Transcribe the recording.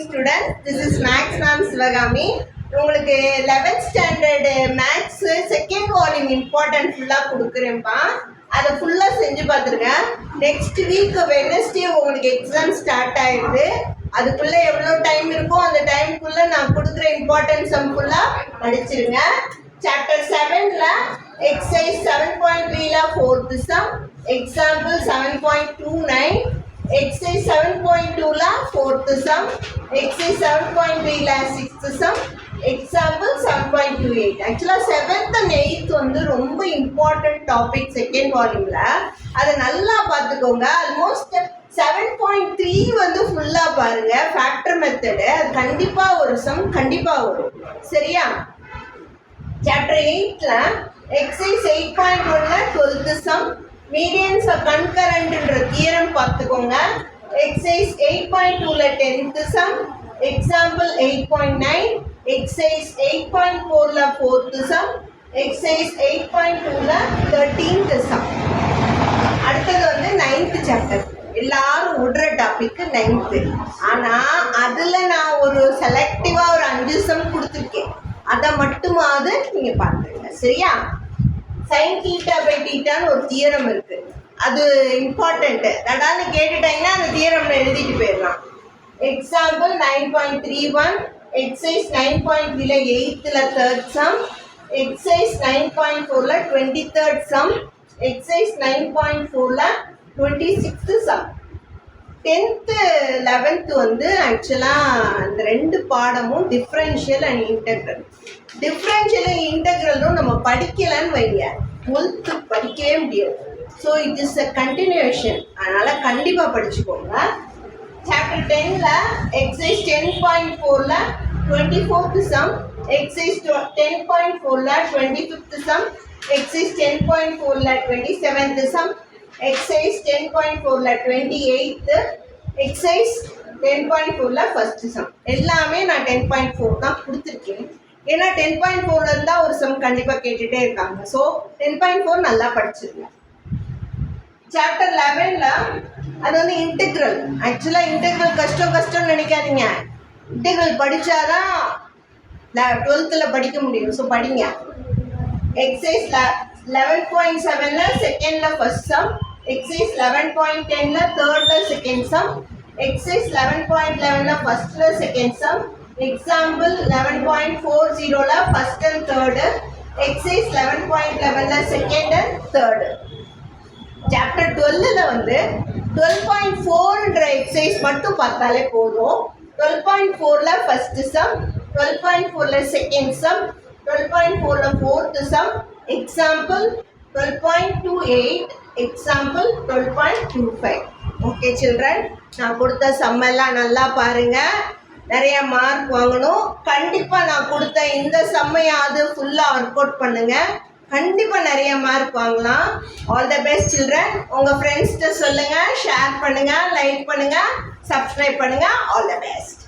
Students, this is Max Ma'am Sivagami. உங்களுக்கு 11th standard Max second volume important ஃபுல்லா கொடுக்குறேன்ப்பா. அதை ஃபுல்லா செஞ்சு பார்த்துருங்க. நெக்ஸ்ட் வீக் வெட்னஸ்டே உங்களுக்கு எக்ஸாம் ஸ்டார்ட் ஆயிடுது. அதுக்குள்ள எவ்வளோ டைம் இருக்கோ அந்த டைமுக்குள்ள நான் கொடுக்குற இம்பார்ட்டன்ட் சம் ஃபுல்லா படிச்சிருங்க. சாப்டர் 7ல எக்ஸசைஸ் 7.3ல 4th sum, example 7.29, exercise 7.2 4th sum, exercise 7.3 6th sum, example 7.28. Actually 7th and 8th வந்து ரொம்ப important topic second volumeல. அதை நல்லா பார்த்துக்கோங்க. ஆல்மோஸ்ட் 7.3 வந்து ஃபுல்லா பாருங்க. ஃபேக்டர் மெத்தடு அது கண்டிப்பா ஒரு சம் கண்டிப்பா வரும். சரியா? சாப்டர் 8ல எக்ஸசைஸ் 8.1ல 12th sum, மீடியன்ஸ் கன்கரண்ட்ன்ற தியரம் பார்த்துக்கோங்க. எக்ஸசைஸ் 8.2ல 10th sum, எக்ஸாம்பிள் 8.9, எக்ஸசைஸ் 8.4ல 4th sum, எக்ஸசைஸ் 8.2ல 13th sum. அடுத்தது வந்து 9th சாப்டர். எல்லாரும் விடுற டாபிக் 9th. ஆனா அதுல நான் ஒரு செலக்டிவா ஒரு 5 சம் கொடுத்துருக்கேன். அதை மட்டுமாவது நீங்க பார்த்துருங்க. சரியா? sin theta by theta ஒரு தியரம் இருக்கு. அது இம்பார்ட்டன்ட். அதாவது கேட்டுட்டாங்கன்னா அந்த தியரம் எழுதிட்டு போயிடலாம். எக்ஸாம்பிள் 9.31, எக்ஸசைஸ் 9.3ல 8th 3rd sum, எக்ஸசைஸ் 9.4ல 23rd sum, எக்ஸசைஸ் 9.4ல 26th sum. 10th 11th வந்து ஆக்சுவலாக அந்த ரெண்டு பாடமும் differential and integral. Differential and இன்டெக்ரலும் நம்ம படிக்கலன்னு வைங்க 12th படிக்கவே முடியாது. So it is a continuation. அதனால் கண்டிப்பாக படிச்சுக்கோங்க. சாப்டர் 10ல எக்ஸசைஸ் 10.4ல 24th sum, எக்ஸசைஸ் 10.4ல 25th sum, எக்ஸசைஸ் 10.4ல 27th sum, exercise 10.4ல 28th, exercise 10.4ல first sum. எல்லாமே நான் 10.4 தான் கொடுத்துருக்கேன். ஏன்னா 10.4ல இருந்தா ஒரு சம் கண்டிப்பா கேட்டுட்டே இருக்காங்க. ஸோ 10.4 நல்லா படிச்சிருங்க. சாப்டர் 11ல அது வந்து இன்டெக்ரல். ஆக்சுவலா இன்டெக்ரல் கஷ்டம் நினைக்காதீங்க. இன்டெக்ரல் படிச்சாதான் 12th படிக்க முடியும். ஸோ படிங்க. எக்ஸசைஸ் 11.7ல செகண்ட்ல ஃபர்ஸ்ட் சம், எக்ஸசைஸ் 11.10ல தேர்ட்ல செகண்ட் சம், எக்ஸசைஸ் 11.11ல ஃபர்ஸ்ட்ல செகண்ட் சம், எக்ஸாம்பிள் 11.40ல ஃபர்ஸ்ட் அண்ட் தேர்டு, எக்ஸசைஸ் 11.11ல செகண்ட் அண்ட் தேர்டு. சாப்டர் 12ல வந்து 12.4ன்ற எக்ஸசைஸ் மட்டும் பார்த்தாலே போதும். 12.4ல ஃபர்ஸ்ட் சம், 12.4ல செகண்ட் சம், 12.4ல fourth sum, example 12.28, example 12.25. Okay children, நான் கொடுத்த சம் எல்லாம் நல்லா பாருங்க. நிறைய மார்க் வாங்கணும். கண்டிப்பாக நான் கொடுத்த இந்த சம்மையாவது ஃபுல்லாக ஒர்க் அவுட் பண்ணுங்க. கண்டிப்பாக நிறைய மார்க் வாங்கலாம். All the best children. உங்கள் ஃப்ரெண்ட்ஸ்கிட்ட சொல்லுங்கள், ஷேர் பண்ணுங்கள், லைக் பண்ணுங்கள், சப்ஸ்கிரைப் பண்ணுங்கள். All the best.